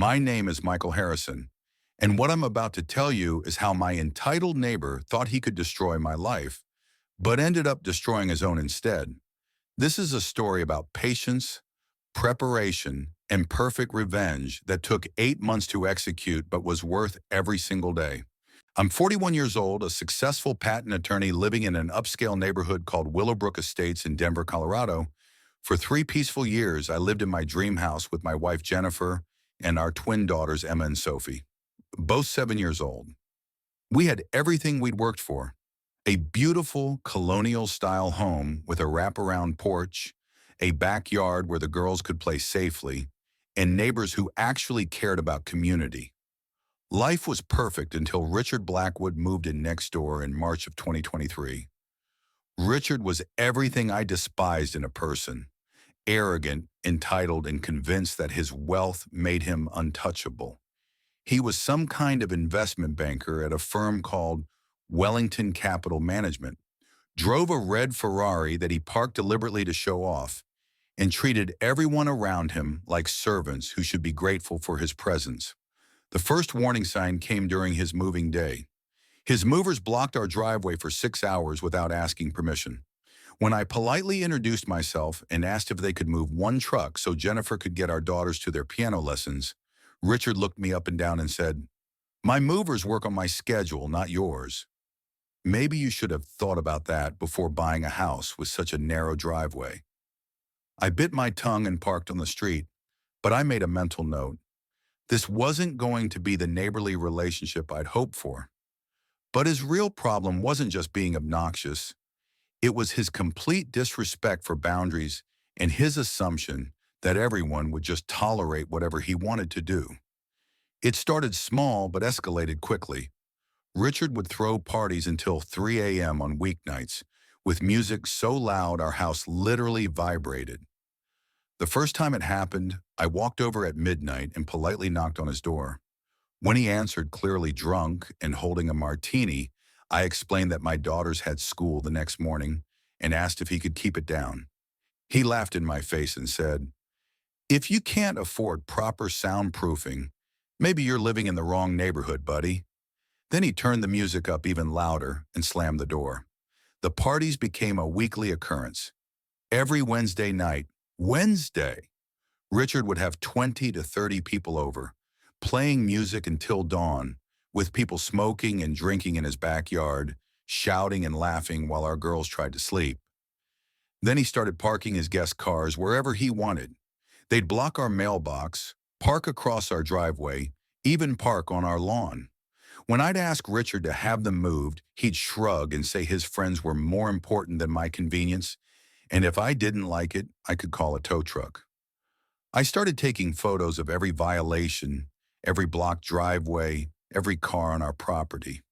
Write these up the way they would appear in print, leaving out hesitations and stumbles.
My name is Michael Harrison, and what I'm about to tell you is how my entitled neighbor thought he could destroy my life, but ended up destroying his own instead. This is a story about patience, preparation, and perfect revenge that took 8 months to execute but was worth every single day. I'm 41 years old, a successful patent attorney living in an upscale neighborhood called Willowbrook Estates in Denver, Colorado. For 3 peaceful years, I lived in my dream house with my wife Jennifer and our twin daughters Emma and Sophie, both 7 years old. We had everything we'd worked for. A beautiful colonial-style home with a wraparound porch, a backyard where the girls could play safely, and neighbors who actually cared about community. Life was perfect until Richard Blackwood moved in next door in March of 2023. Richard was everything I despised in a person: arrogant, entitled, and convinced that his wealth made him untouchable. He was some kind of investment banker at a firm called Wellington Capital Management, drove a red Ferrari that he parked deliberately to show off, and treated everyone around him like servants who should be grateful for his presence. The first warning sign came during his moving day. His movers blocked our driveway for 6 hours without asking permission. When I politely introduced myself and asked if they could move one truck so Jennifer could get our daughters to their piano lessons, Richard looked me up and down and said, "My movers work on my schedule, not yours." Maybe you should have thought about that before buying a house with such a narrow driveway. I bit my tongue and parked on the street, but I made a mental note. This wasn't going to be the neighborly relationship I'd hoped for. But his real problem wasn't just being obnoxious. It was his complete disrespect for boundaries and his assumption that everyone would just tolerate whatever he wanted to do. It started small but escalated quickly. Richard would throw parties until 3 a.m. on weeknights, with music so loud our house literally vibrated. The first time it happened, I walked over at midnight and politely knocked on his door. When he answered, clearly drunk and holding a martini, I explained that my daughters had school the next morning and asked if he could keep it down. He laughed in my face and said, "If you can't afford proper soundproofing, maybe you're living in the wrong neighborhood, buddy." Then he turned the music up even louder and slammed the door. The parties became a weekly occurrence. Every Wednesday, Richard would have 20 to 30 people over, playing music until dawn, with people smoking and drinking in his backyard, shouting and laughing while our girls tried to sleep. Then he started parking his guest cars wherever he wanted. They'd block our mailbox, park across our driveway, even park on our lawn. When I'd ask Richard to have them moved, he'd shrug and say his friends were more important than my convenience, and if I didn't like it, I could call a tow truck. I started taking photos of every violation, every blocked driveway, every car on our property.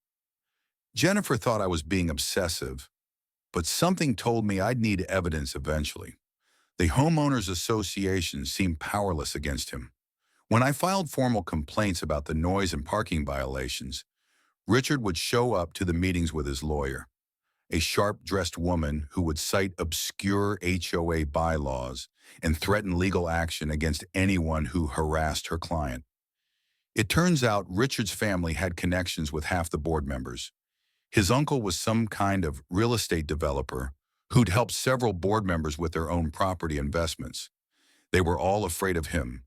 Jennifer thought I was being obsessive, but something told me I'd need evidence eventually. The homeowners association seemed powerless against him. When I filed formal complaints about the noise and parking violations, Richard would show up to the meetings with his lawyer, a sharp-dressed woman who would cite obscure HOA bylaws and threaten legal action against anyone who harassed her client. It turns out Richard's family had connections with half the board members. His uncle was some kind of real estate developer who'd helped several board members with their own property investments. They were all afraid of him.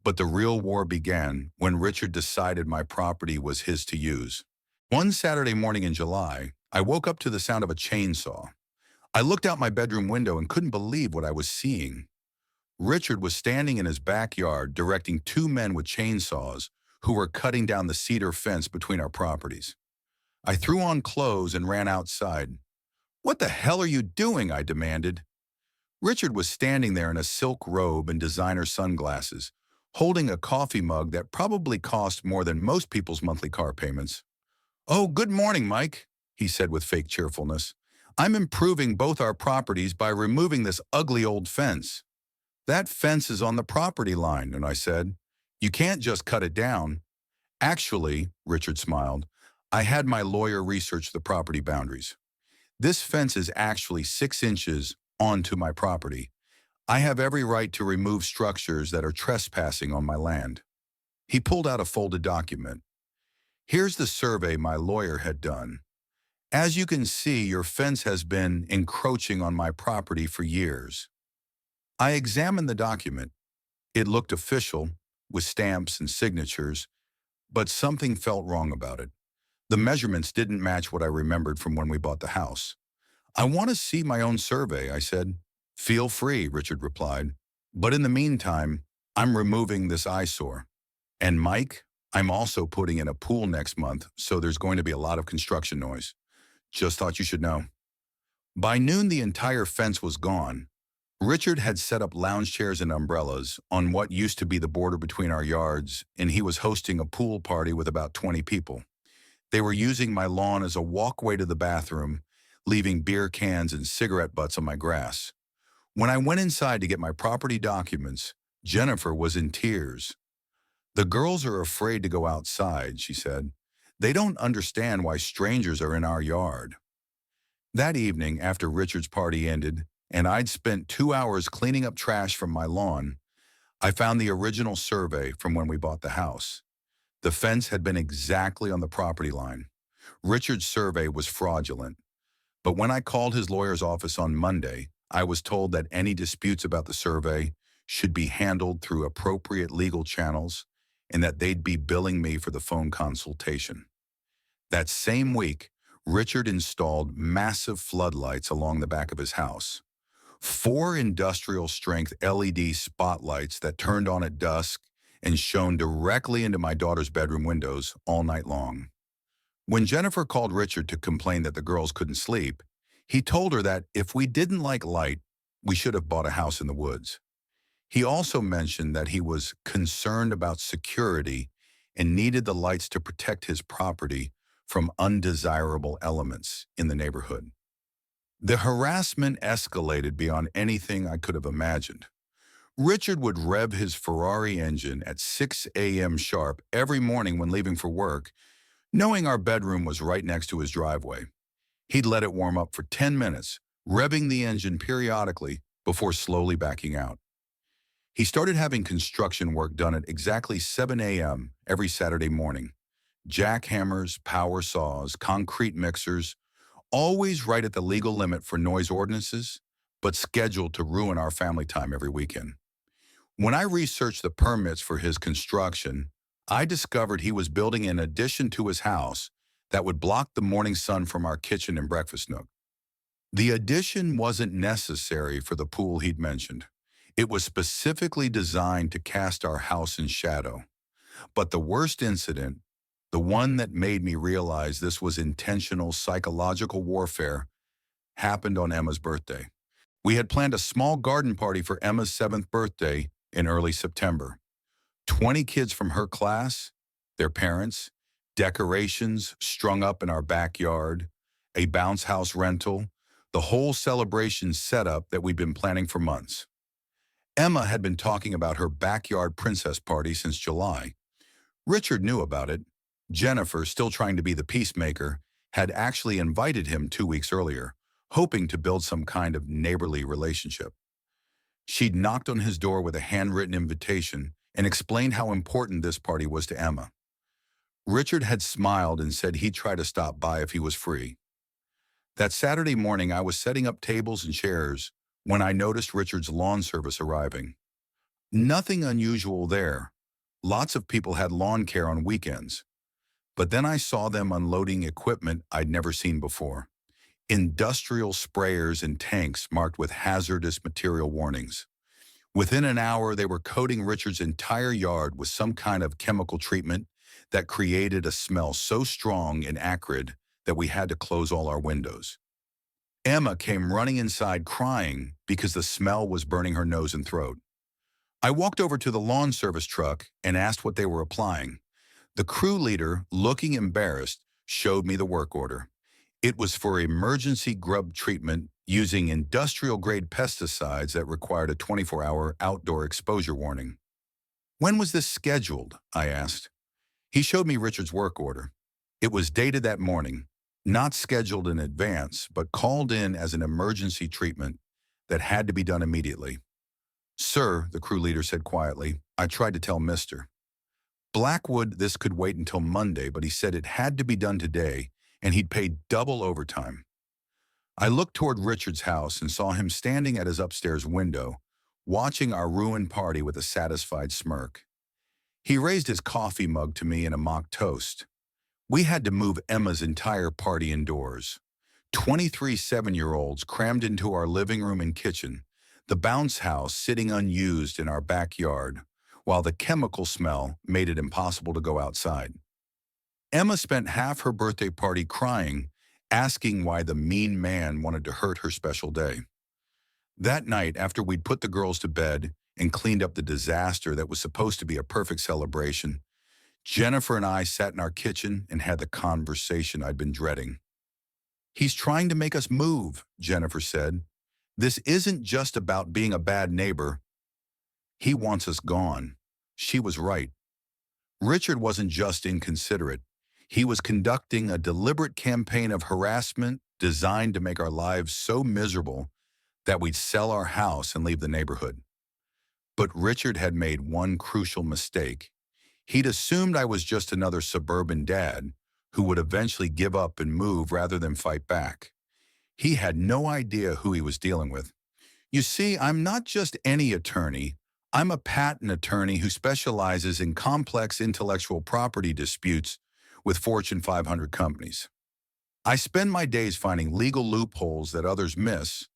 But the real war began when Richard decided my property was his to use. One Saturday morning in July, I woke up to the sound of a chainsaw. I looked out my bedroom window and couldn't believe what I was seeing. Richard was standing in his backyard directing two men with chainsaws who were cutting down the cedar fence between our properties. I threw on clothes and ran outside. "What the hell are you doing?" I demanded. Richard was standing there in a silk robe and designer sunglasses, holding a coffee mug that probably cost more than most people's monthly car payments. "Oh, good morning, Mike," he said with fake cheerfulness. "I'm improving both our properties by removing this ugly old fence." "That fence is on the property line," and I said. "You can't just cut it down." "Actually," Richard smiled, "I had my lawyer research the property boundaries. This fence is actually 6 inches onto my property. I have every right to remove structures that are trespassing on my land." He pulled out a folded document. Here's the survey my lawyer had done. As you can see, your fence has been encroaching on my property for years. I examined the document. It looked official, with stamps and signatures, but something felt wrong about it. The measurements didn't match what I remembered from when we bought the house. I want to see my own survey, I said. Feel free, Richard replied. But in the meantime, I'm removing this eyesore. And Mike, I'm also putting in a pool next month, so there's going to be a lot of construction noise. Just thought you should know. By noon, the entire fence was gone. Richard had set up lounge chairs and umbrellas on what used to be the border between our yards, and he was hosting a pool party with about 20 people. They were using my lawn as a walkway to the bathroom, leaving beer cans and cigarette butts on my grass. When I went inside to get my property documents, Jennifer was in tears. The girls are afraid to go outside, she said. They don't understand why strangers are in our yard. That evening, after Richard's party ended, and I'd spent 2 hours cleaning up trash from my lawn, I found the original survey from when we bought the house. The fence had been exactly on the property line. Richard's survey was fraudulent. But when I called his lawyer's office on Monday, I was told that any disputes about the survey should be handled through appropriate legal channels and that they'd be billing me for the phone consultation. That same week, Richard installed massive floodlights along the back of his house. 4 industrial-strength LED spotlights that turned on at dusk and shone directly into my daughter's bedroom windows all night long. When Jennifer called Richard to complain that the girls couldn't sleep, he told her that if we didn't like light, we should have bought a house in the woods. He also mentioned that he was concerned about security and needed the lights to protect his property from undesirable elements in the neighborhood. The harassment escalated beyond anything I could have imagined. Richard would rev his Ferrari engine at 6 a.m. sharp every morning when leaving for work, knowing our bedroom was right next to his driveway. He'd let it warm up for 10 minutes, revving the engine periodically before slowly backing out. He started having construction work done at exactly 7 a.m. every Saturday morning. Jackhammers, power saws, concrete mixers, always right at the legal limit for noise ordinances, but scheduled to ruin our family time every weekend. When I researched the permits for his construction, I discovered he was building an addition to his house that would block the morning sun from our kitchen and breakfast nook. The addition wasn't necessary for the pool he'd mentioned. It was specifically designed to cast our house in shadow. But the worst incident, the one that made me realize this was intentional psychological warfare, happened on Emma's birthday. We had planned a small garden party for Emma's 7th birthday in early September. 20 kids from her class, their parents, decorations strung up in our backyard, a bounce house rental, the whole celebration setup that we'd been planning for months. Emma had been talking about her backyard princess party since July. Richard knew about it. Jennifer, still trying to be the peacemaker, had actually invited him 2 weeks earlier, hoping to build some kind of neighborly relationship. She'd knocked on his door with a handwritten invitation and explained how important this party was to Emma. Richard had smiled and said he'd try to stop by if he was free. That Saturday morning, I was setting up tables and chairs when I noticed Richard's lawn service arriving. Nothing unusual there. Lots of people had lawn care on weekends. But then I saw them unloading equipment I'd never seen before. Industrial sprayers and tanks marked with hazardous material warnings. Within an hour, they were coating Richard's entire yard with some kind of chemical treatment that created a smell so strong and acrid that we had to close all our windows. Emma came running inside crying because the smell was burning her nose and throat. I walked over to the lawn service truck and asked what they were applying. The crew leader, looking embarrassed, showed me the work order. It was for emergency grub treatment using industrial-grade pesticides that required a 24-hour outdoor exposure warning. When was this scheduled? I asked. He showed me Richard's work order. It was dated that morning, not scheduled in advance, but called in as an emergency treatment that had to be done immediately. Sir, the crew leader said quietly, I tried to tell Mr. Blackwood, this could wait until Monday, but he said it had to be done today, and he'd pay double overtime. I looked toward Richard's house and saw him standing at his upstairs window, watching our ruined party with a satisfied smirk. He raised his coffee mug to me in a mock toast. We had to move Emma's entire party indoors. 23 7-year-olds crammed into our living room and kitchen, the bounce house sitting unused in our backyard, while the chemical smell made it impossible to go outside. Emma spent half her birthday party crying, asking why the mean man wanted to hurt her special day. That night, after we'd put the girls to bed and cleaned up the disaster that was supposed to be a perfect celebration, Jennifer and I sat in our kitchen and had the conversation I'd been dreading. "He's trying to make us move," Jennifer said. "This isn't just about being a bad neighbor. He wants us gone." She was right. Richard wasn't just inconsiderate. He was conducting a deliberate campaign of harassment designed to make our lives so miserable that we'd sell our house and leave the neighborhood. But Richard had made one crucial mistake. He'd assumed I was just another suburban dad who would eventually give up and move rather than fight back. He had no idea who he was dealing with. "You see, I'm not just any attorney. I'm a patent attorney who specializes in complex intellectual property disputes with Fortune 500 companies. I spend my days finding legal loopholes that others miss,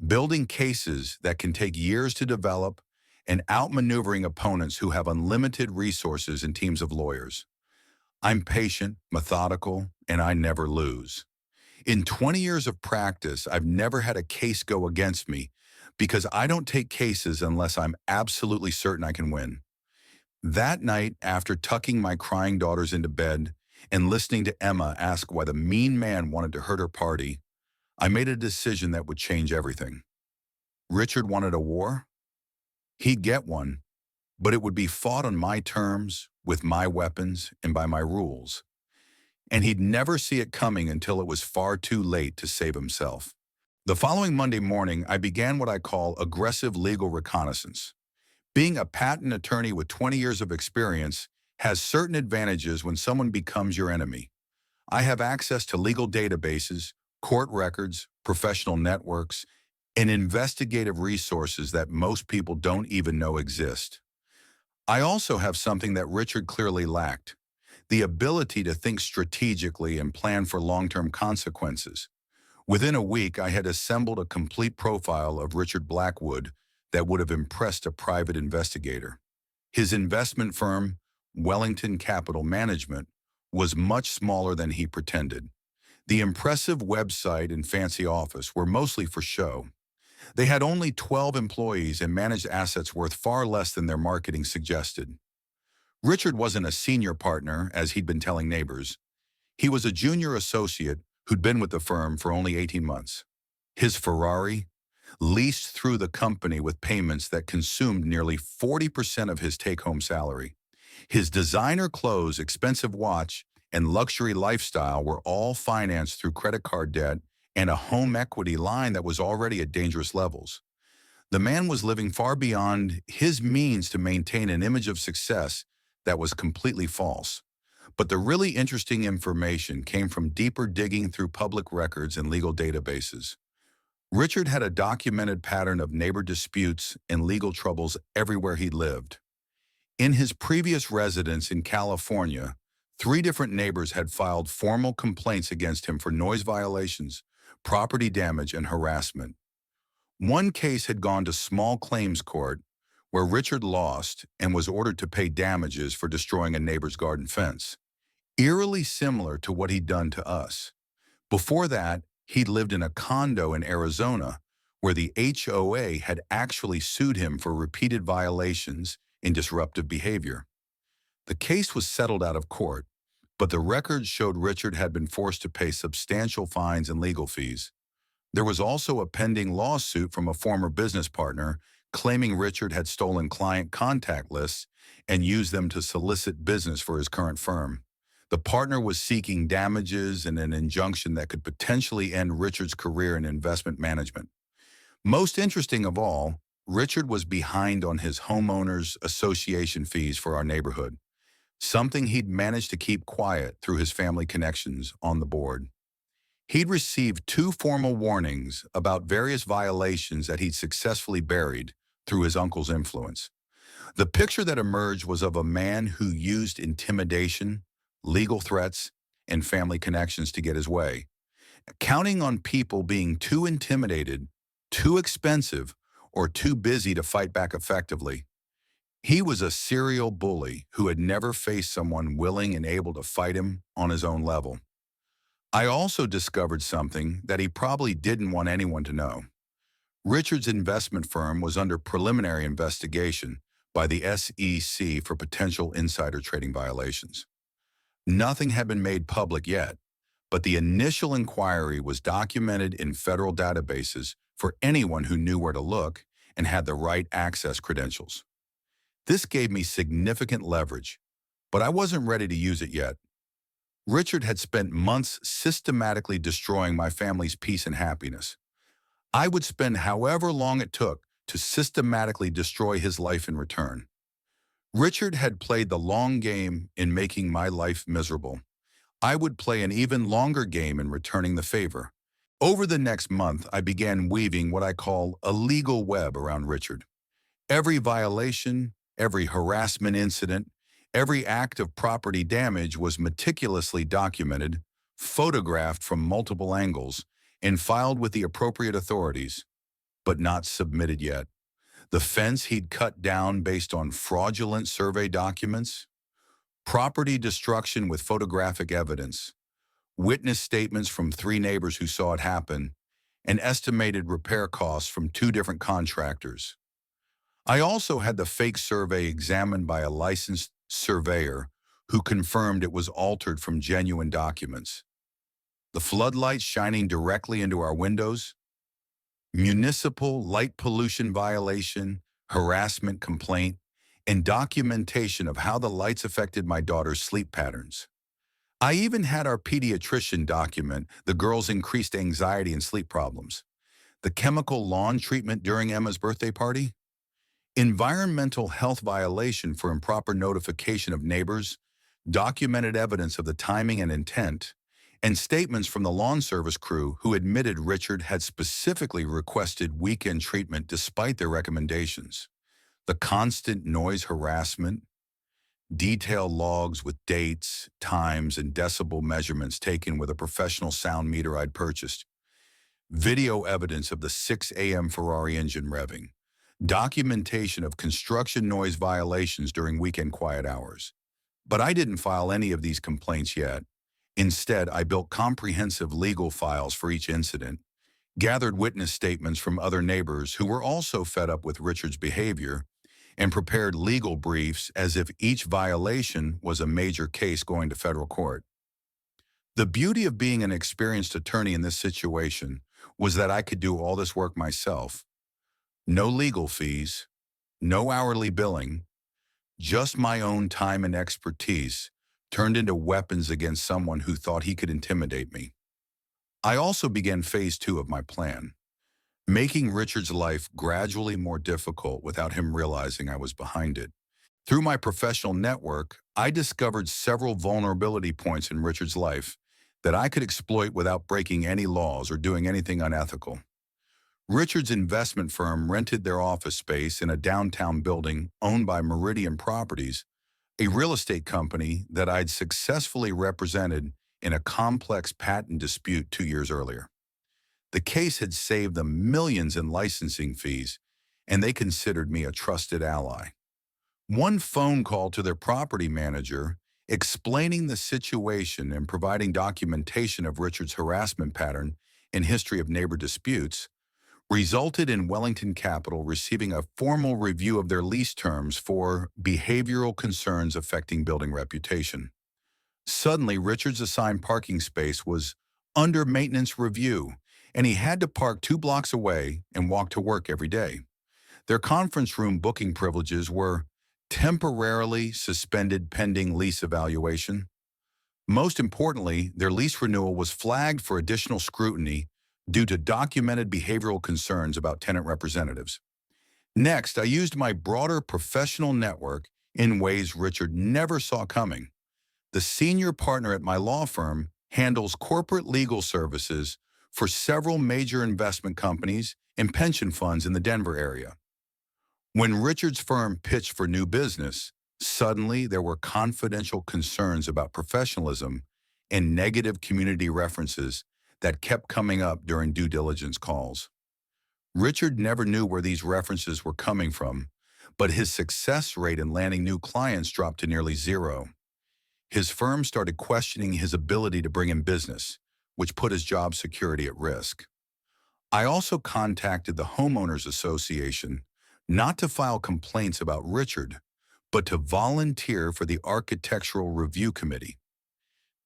building cases that can take years to develop, and outmaneuvering opponents who have unlimited resources and teams of lawyers. I'm patient, methodical, and I never lose. In 20 years of practice, I've never had a case go against me because I don't take cases unless I'm absolutely certain I can win." That night, after tucking my crying daughters into bed and listening to Emma ask why the mean man wanted to hurt her party, I made a decision that would change everything. Richard wanted a war? He'd get one, but it would be fought on my terms, with my weapons, and by my rules. And he'd never see it coming until it was far too late to save himself. The following Monday morning, I began what I call aggressive legal reconnaissance. Being a patent attorney with 20 years of experience has certain advantages when someone becomes your enemy. I have access to legal databases, court records, professional networks, and investigative resources that most people don't even know exist. I also have something that Richard clearly lacked: the ability to think strategically and plan for long-term consequences. Within a week, I had assembled a complete profile of Richard Blackwood that would have impressed a private investigator. His investment firm, Wellington Capital Management, was much smaller than he pretended. The impressive website and fancy office were mostly for show. They had only 12 employees and managed assets worth far less than their marketing suggested. Richard wasn't a senior partner, as he'd been telling neighbors. He was a junior associate who'd been with the firm for only 18 months. His Ferrari, leased through the company with payments that consumed nearly 40% of his take-home salary. His designer clothes, expensive watch, and luxury lifestyle were all financed through credit card debt and a home equity line that was already at dangerous levels. The man was living far beyond his means to maintain an image of success that was completely false. But the really interesting information came from deeper digging through public records and legal databases. Richard had a documented pattern of neighbor disputes and legal troubles everywhere he lived. In his previous residence in California, 3 different neighbors had filed formal complaints against him for noise violations, property damage, and harassment. One case had gone to small claims court, where Richard lost and was ordered to pay damages for destroying a neighbor's garden fence, eerily similar to what he'd done to us. Before that, he'd lived in a condo in Arizona, where the HOA had actually sued him for repeated violations and disruptive behavior. The case was settled out of court, but the records showed Richard had been forced to pay substantial fines and legal fees. There was also a pending lawsuit from a former business partner claiming Richard had stolen client contact lists and used them to solicit business for his current firm. The partner was seeking damages and an injunction that could potentially end Richard's career in investment management. Most interesting of all, Richard was behind on his homeowners association fees for our neighborhood. something he'd managed to keep quiet through his family connections on the board. He'd received two formal warnings about various violations that he'd successfully buried through his uncle's influence. The picture that emerged was of a man who used intimidation, legal threats, and family connections to get his way, counting on people being too intimidated, too expensive, or too busy to fight back effectively. He was a serial bully who had never faced someone willing and able to fight him on his own level. I also discovered something that he probably didn't want anyone to know. Richard's investment firm was under preliminary investigation by the SEC for potential insider trading violations. Nothing had been made public yet, but the initial inquiry was documented in federal databases for anyone who knew where to look and had the right access credentials. This gave me significant leverage, but I wasn't ready to use it yet. Richard had spent months systematically destroying my family's peace and happiness. I would spend however long it took to systematically destroy his life in return. Richard had played the long game in making my life miserable. I would play an even longer game in returning the favor. Over the next month, I began weaving what I call a legal web around Richard. Every violation, every harassment incident, every act of property damage was meticulously documented, photographed from multiple angles, and filed with the appropriate authorities, but not submitted yet. The fence he'd cut down based on fraudulent survey documents, property destruction with photographic evidence, witness statements from 3 neighbors who saw it happen, and estimated repair costs from 2 different contractors. I also had the fake survey examined by a licensed surveyor who confirmed it was altered from genuine documents. The floodlights shining directly into our windows, municipal light pollution violation, harassment complaint, and documentation of how the lights affected my daughter's sleep patterns. I even had our pediatrician document the girl's increased anxiety and sleep problems, the chemical lawn treatment during Emma's birthday party, environmental health violation for improper notification of neighbors, documented evidence of the timing and intent, and statements from the lawn service crew who admitted Richard had specifically requested weekend treatment despite their recommendations. The constant noise harassment, detailed logs with dates, times, and decibel measurements taken with a professional sound meter I'd purchased, video evidence of the 6 a.m. Ferrari engine revving, documentation of construction noise violations during weekend quiet hours. But I didn't file any of these complaints yet. Instead, I built comprehensive legal files for each incident, gathered witness statements from other neighbors who were also fed up with Richard's behavior, and prepared legal briefs as if each violation was a major case going to federal court. The beauty of being an experienced attorney in this situation was that I could do all this work myself. No legal fees, no hourly billing, just my own time and expertise turned into weapons against someone who thought he could intimidate me. I also began phase 2 of my plan, making Richard's life gradually more difficult without him realizing I was behind it. Through my professional network, I discovered several vulnerability points in Richard's life that I could exploit without breaking any laws or doing anything unethical. Richard's investment firm rented their office space in a downtown building owned by Meridian Properties, a real estate company that I'd successfully represented in a complex patent dispute 2 years earlier. The case had saved them millions in licensing fees, and they considered me a trusted ally. One phone call to their property manager, explaining the situation and providing documentation of Richard's harassment pattern and history of neighbor disputes, resulted in Wellington Capital receiving a formal review of their lease terms for behavioral concerns affecting building reputation. Suddenly, Richard's assigned parking space was under maintenance review, and he had to park 2 blocks away and walk to work every day. Their conference room booking privileges were temporarily suspended pending lease evaluation. Most importantly, their lease renewal was flagged for additional scrutiny due to documented behavioral concerns about tenant representatives. Next, I used my broader professional network in ways Richard never saw coming. The senior partner at my law firm handles corporate legal services for several major investment companies and pension funds in the Denver area. When Richard's firm pitched for new business, suddenly there were confidential concerns about professionalism and negative community references that kept coming up during due diligence calls. Richard never knew where these references were coming from, but his success rate in landing new clients dropped to nearly zero. His firm started questioning his ability to bring in business, which put his job security at risk. I also contacted the Homeowners Association, not to file complaints about Richard, but to volunteer for the Architectural Review Committee.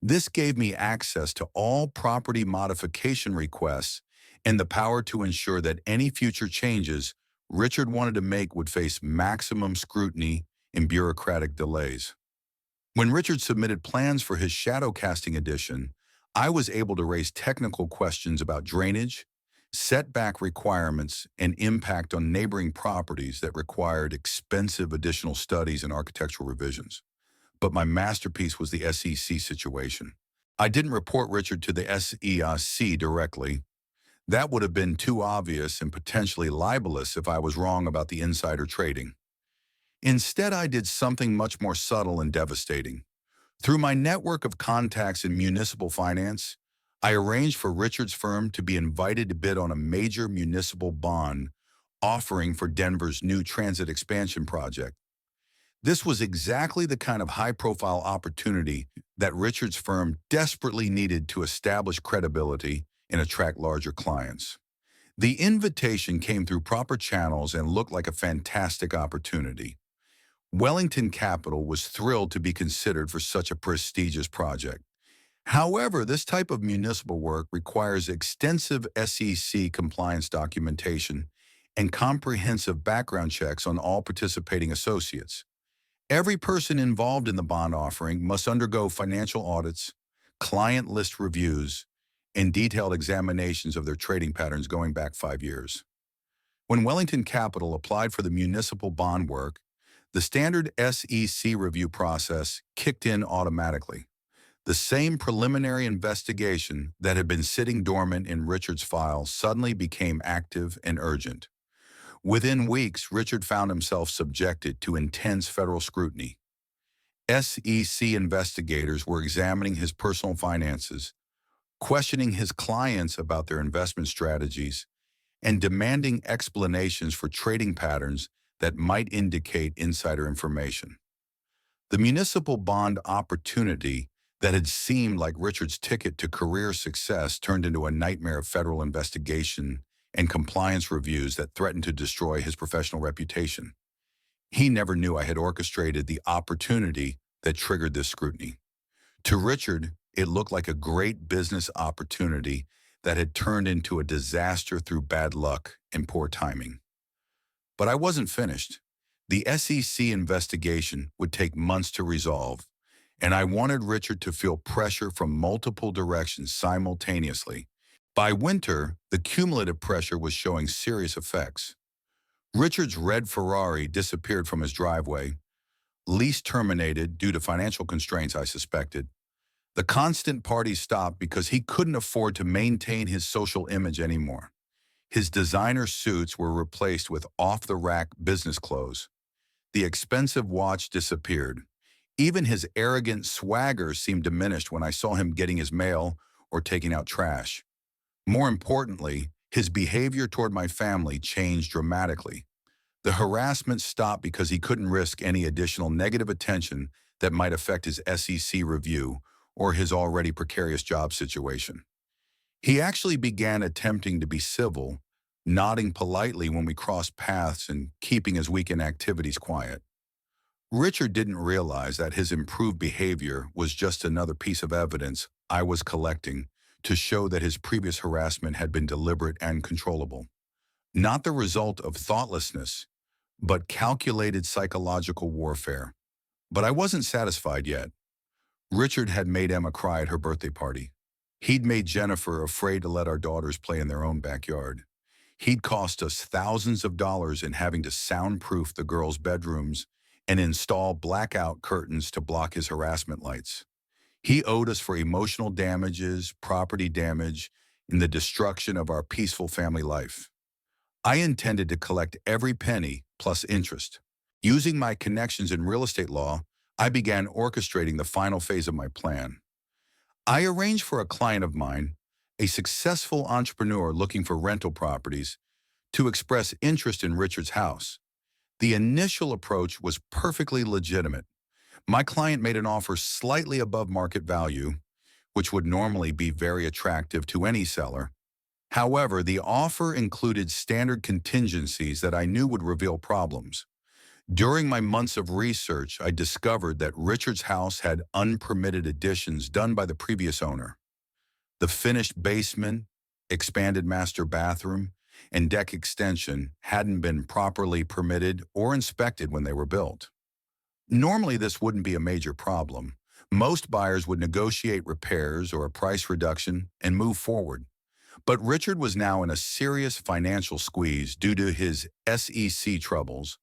This gave me access to all property modification requests and the power to ensure that any future changes Richard wanted to make would face maximum scrutiny and bureaucratic delays. When Richard submitted plans for his shadow casting addition, I was able to raise technical questions about drainage, setback requirements, and impact on neighboring properties that required expensive additional studies and architectural revisions. But my masterpiece was the SEC situation. I didn't report Richard to the SEC directly. That would have been too obvious and potentially libelous if I was wrong about the insider trading. Instead, I did something much more subtle and devastating. Through my network of contacts in municipal finance, I arranged for Richard's firm to be invited to bid on a major municipal bond offering for Denver's new transit expansion project. This was exactly the kind of high-profile opportunity that Richard's firm desperately needed to establish credibility and attract larger clients. The invitation came through proper channels and looked like a fantastic opportunity. Wellington Capital was thrilled to be considered for such a prestigious project. However, this type of municipal work requires extensive SEC compliance documentation and comprehensive background checks on all participating associates. Every person involved in the bond offering must undergo financial audits, client list reviews, and detailed examinations of their trading patterns going back 5 years. When Wellington Capital applied for the municipal bond work, the standard SEC review process kicked in automatically. The same preliminary investigation that had been sitting dormant in Richard's file suddenly became active and urgent. Within weeks, Richard found himself subjected to intense federal scrutiny. SEC investigators were examining his personal finances, questioning his clients about their investment strategies, and demanding explanations for trading patterns that might indicate insider information. The municipal bond opportunity that had seemed like Richard's ticket to career success turned into a nightmare of federal investigation and compliance reviews that threatened to destroy his professional reputation. He never knew I had orchestrated the opportunity that triggered this scrutiny. To Richard, it looked like a great business opportunity that had turned into a disaster through bad luck and poor timing. But I wasn't finished. The SEC investigation would take months to resolve, and I wanted Richard to feel pressure from multiple directions simultaneously. By winter, the cumulative pressure was showing serious effects. Richard's red Ferrari disappeared from his driveway, lease terminated due to financial constraints, I suspected. The constant parties stopped because he couldn't afford to maintain his social image anymore. His designer suits were replaced with off-the-rack business clothes. The expensive watch disappeared. Even his arrogant swagger seemed diminished when I saw him getting his mail or taking out trash. More importantly, his behavior toward my family changed dramatically. The harassment stopped because he couldn't risk any additional negative attention that might affect his SEC review or his already precarious job situation. He actually began attempting to be civil, nodding politely when we crossed paths and keeping his weekend activities quiet. Richard didn't realize that his improved behavior was just another piece of evidence I was collecting to show that his previous harassment had been deliberate and controllable. Not the result of thoughtlessness, but calculated psychological warfare. But I wasn't satisfied yet. Richard had made Emma cry at her birthday party. He'd made Jennifer afraid to let our daughters play in their own backyard. He'd cost us thousands of dollars in having to soundproof the girls' bedrooms and install blackout curtains to block his harassment lights. He owed us for emotional damages, property damage, and the destruction of our peaceful family life. I intended to collect every penny plus interest. Using my connections in real estate law, I began orchestrating the final phase of my plan. I arranged for a client of mine, a successful entrepreneur looking for rental properties, to express interest in Richard's house. The initial approach was perfectly legitimate. My client made an offer slightly above market value, which would normally be very attractive to any seller. However, the offer included standard contingencies that I knew would reveal problems. During my months of research, I discovered that Richard's house had unpermitted additions done by the previous owner. The finished basement, expanded master bathroom, and deck extension hadn't been properly permitted or inspected when they were built. Normally, this wouldn't be a major problem. Most buyers would negotiate repairs or a price reduction and move forward. But Richard was now in a serious financial squeeze due to his SEC troubles,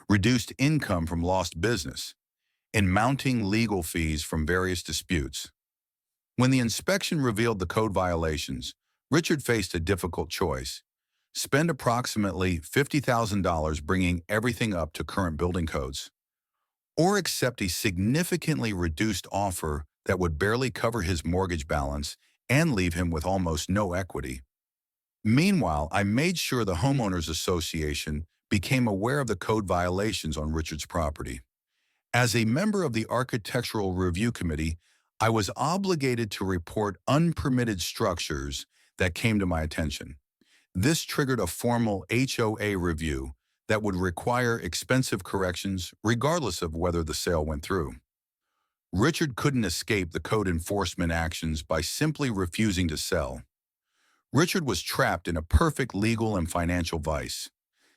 reduced income from lost business, and mounting legal fees from various disputes. When the inspection revealed the code violations, Richard faced a difficult choice: spend approximately $50,000 bringing everything up to current building codes, or accept a significantly reduced offer that would barely cover his mortgage balance and leave him with almost no equity. Meanwhile, I made sure the Homeowners Association became aware of the code violations on Richard's property. As a member of the Architectural Review Committee, I was obligated to report unpermitted structures that came to my attention. This triggered a formal HOA review that would require expensive corrections regardless of whether the sale went through. Richard couldn't escape the code enforcement actions by simply refusing to sell. Richard was trapped in a perfect legal and financial vice: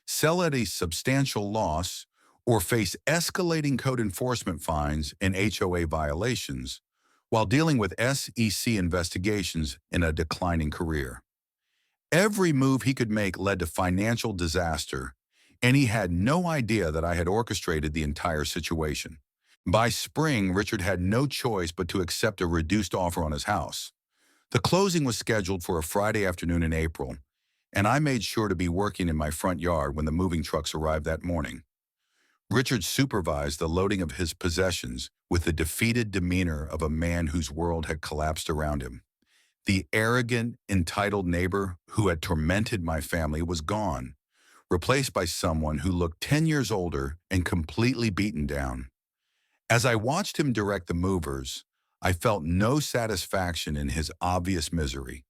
sell at a substantial loss or face escalating code enforcement fines and HOA violations while dealing with SEC investigations in a declining career. Every move he could make led to financial disaster, and he had no idea that I had orchestrated the entire situation. By spring, Richard had no choice but to accept a reduced offer on his house. The closing was scheduled for a Friday afternoon in April, and I made sure to be working in my front yard when the moving trucks arrived that morning. Richard supervised the loading of his possessions with the defeated demeanor of a man whose world had collapsed around him. The arrogant, entitled neighbor who had tormented my family was gone, replaced by someone who looked 10 years older and completely beaten down. As I watched him direct the movers, I felt no satisfaction in his obvious misery.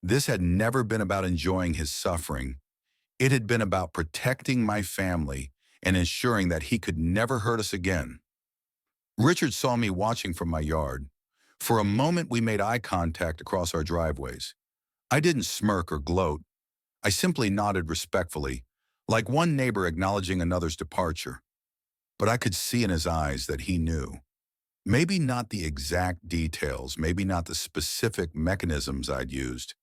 This had never been about enjoying his suffering. It had been about protecting my family and ensuring that he could never hurt us again. Richard saw me watching from my yard. For a moment, we made eye contact across our driveways. I didn't smirk or gloat. I simply nodded respectfully, like one neighbor acknowledging another's departure. But I could see in his eyes that he knew. Maybe not the exact details, maybe not the specific mechanisms I'd used,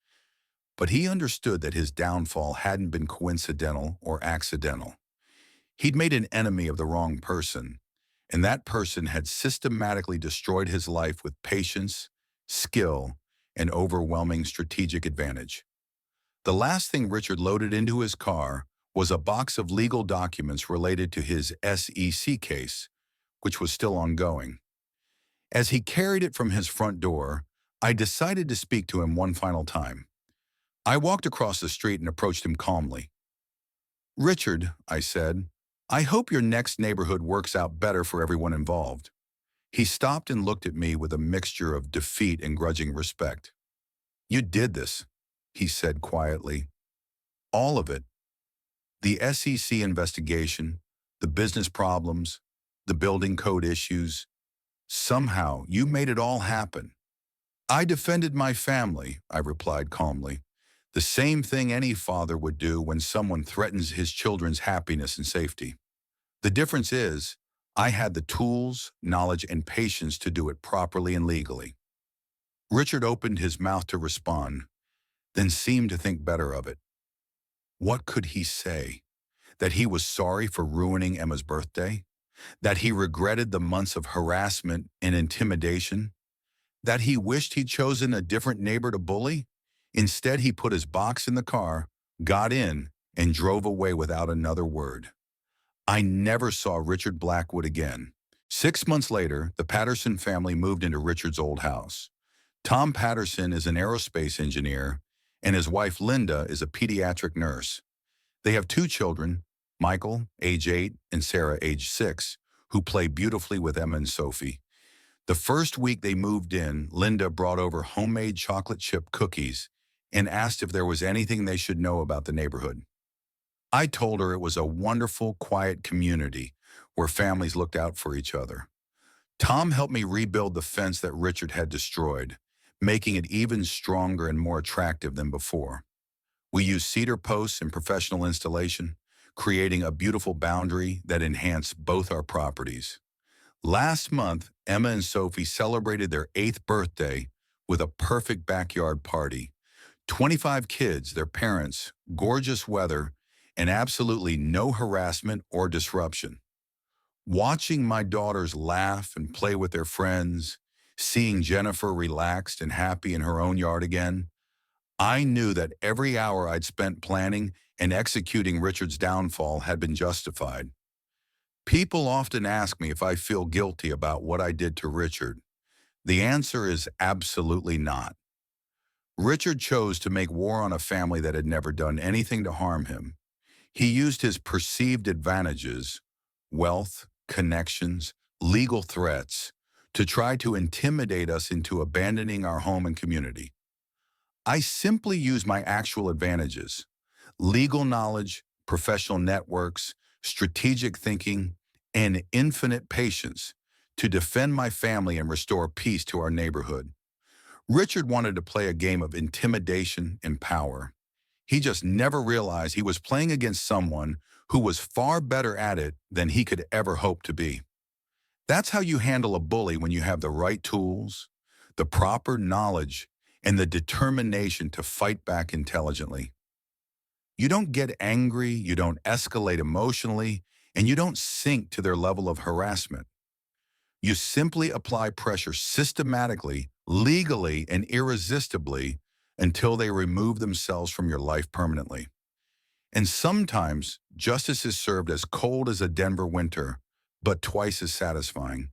but he understood that his downfall hadn't been coincidental or accidental. He'd made an enemy of the wrong person, and that person had systematically destroyed his life with patience, skill, and overwhelming strategic advantage. The last thing Richard loaded into his car was a box of legal documents related to his SEC case, which was still ongoing. As he carried it from his front door, I decided to speak to him one final time. I walked across the street and approached him calmly. "Richard," I said, "I hope your next neighborhood works out better for everyone involved." He stopped and looked at me with a mixture of defeat and grudging respect. "You did this," he said quietly. "All of it. The SEC investigation, the business problems, the building code issues. Somehow, you made it all happen." "I defended my family," I replied calmly. "The same thing any father would do when someone threatens his children's happiness and safety. The difference is, I had the tools, knowledge, and patience to do it properly and legally." Richard opened his mouth to respond, then seemed to think better of it. What could he say? That he was sorry for ruining Emma's birthday? that he regretted the months of harassment and intimidation, that he wished he'd chosen a different neighbor to bully. Instead, he put his box in the car, got in, and drove away without another word. I never saw Richard Blackwood again. 6 months later, the Patterson family moved into Richard's old house. Tom Patterson is an aerospace engineer, and his wife Linda is a pediatric nurse. They have two children, Michael, age 8, and Sarah, age 6, who play beautifully with Emma and Sophie. The first week they moved in, Linda brought over homemade chocolate chip cookies and asked if there was anything they should know about the neighborhood. I told her it was a wonderful, quiet community where families looked out for each other. Tom helped me rebuild the fence that Richard had destroyed, making it even stronger and more attractive than before. We used cedar posts and professional installation, creating a beautiful boundary that enhanced both our properties. Last month, Emma and Sophie celebrated their 8th birthday with a perfect backyard party. 25 kids, their parents, gorgeous weather, and absolutely no harassment or disruption. Watching my daughters laugh and play with their friends, seeing Jennifer relaxed and happy in her own yard again, I knew that every hour I'd spent planning and executing Richard's downfall had been justified. People often ask me if I feel guilty about what I did to Richard. The answer is absolutely not. Richard chose to make war on a family that had never done anything to harm him. He used his perceived advantages, wealth, connections, legal threats, to try to intimidate us into abandoning our home and community. I simply used my actual advantages, legal knowledge, professional networks, strategic thinking, and infinite patience to defend my family and restore peace to our neighborhood. Richard wanted to play a game of intimidation and power. He just never realized he was playing against someone who was far better at it than he could ever hope to be. That's how you handle a bully when you have the right tools, the proper knowledge, and the determination to fight back intelligently. You don't get angry, you don't escalate emotionally, and you don't sink to their level of harassment. You simply apply pressure systematically, legally, and irresistibly until they remove themselves from your life permanently. And sometimes justice is served as cold as a Denver winter, but twice as satisfying.